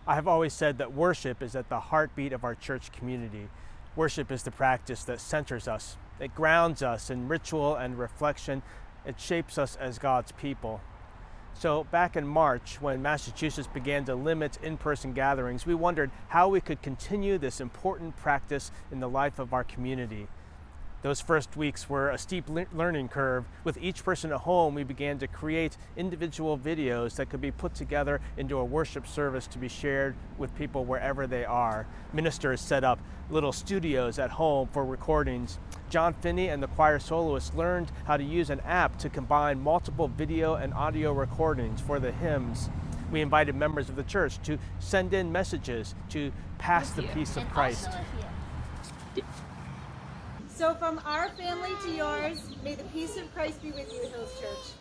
I have always said that worship is at the heartbeat of our church community. Worship is the practice that centers us. It grounds us in ritual and reflection. It shapes us as God's people. So back in March, when Massachusetts began to limit in-person gatherings, we wondered how we could continue this important practice in the life of our community. Those first weeks were a steep learning curve. With each person at home, we began to create individual videos that could be put together into a worship service to be shared with people wherever they are. Ministers set up little studios at home for recordings. John Finney and the choir soloists learned how to use an app to combine multiple video and audio recordings for the hymns. We invited members of the church to send in messages to pass the peace of Christ. So from our family to yours, may the peace of Christ be with you, Hills Church.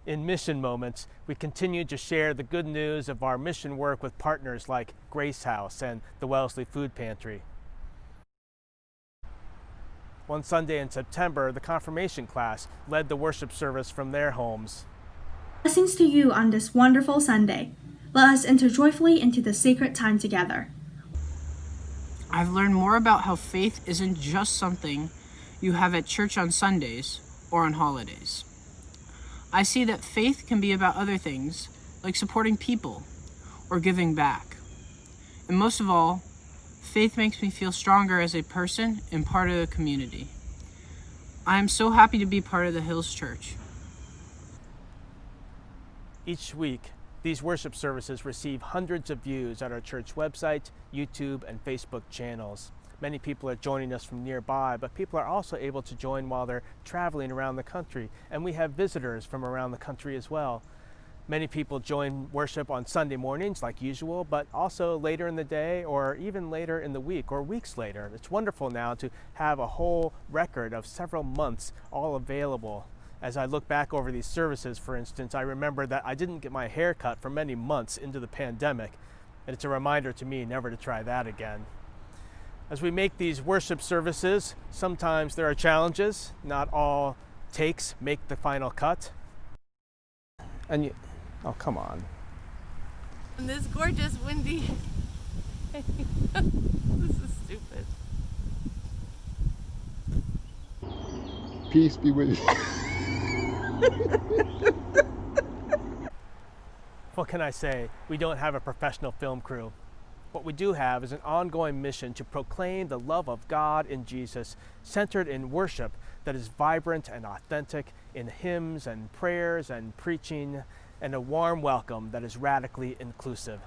In Mission Moments, we continue to share the good news of our mission work with partners like Grace House and the Wellesley Food Pantry. One Sunday in September, the confirmation class led the worship service from their homes. Blessings to you on this wonderful Sunday. Let us enter joyfully into the sacred time together. I've learned more about how faith isn't just something you have at church on Sundays or on holidays. I see that faith can be about other things, like supporting people or giving back. And most of all, faith makes me feel stronger as a person and part of the community. I am so happy to be part of the Hills Church. Each week, these worship services receive hundreds of views at our church website, YouTube, and Facebook channels. Many people are joining us from nearby, but people are also able to join while they're traveling around the country, and we have visitors from around the country as well. Many people join worship on Sunday mornings like usual, but also later in the day or even later in the week or weeks later. It's wonderful now to have a whole record of several months all available. As I look back over these services, for instance, I remember that I didn't get my hair cut for many months into the pandemic, and it's a reminder to me never to try that again. As we make these worship services, sometimes there are challenges. Not all takes make the final cut. Oh, come on. On this gorgeous, windy. This is stupid. Peace be with you. What can I say? We don't have a professional film crew. What we do have is an ongoing mission to proclaim the love of God in Jesus, centered in worship that is vibrant and authentic, in hymns and prayers and preaching, and a warm welcome that is radically inclusive.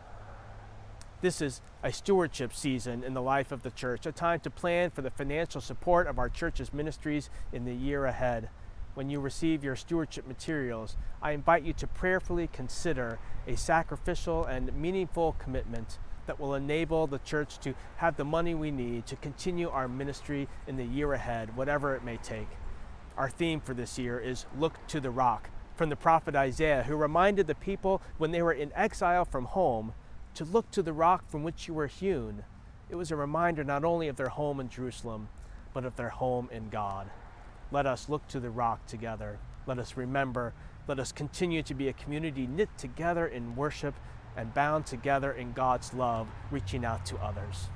This is a stewardship season in the life of the church, a time to plan for the financial support of our church's ministries in the year ahead. When you receive your stewardship materials, I invite you to prayerfully consider a sacrificial and meaningful commitment that will enable the church to have the money we need to continue our ministry in the year ahead, whatever it may take. Our theme for this year is Look to the Rock, from the prophet Isaiah, who reminded the people when they were in exile from home to look to the rock from which you were hewn. It was a reminder not only of their home in Jerusalem, but of their home in God. Let us look to the rock together. Let us remember. Let us continue to be a community knit together in worship and bound together in God's love, reaching out to others.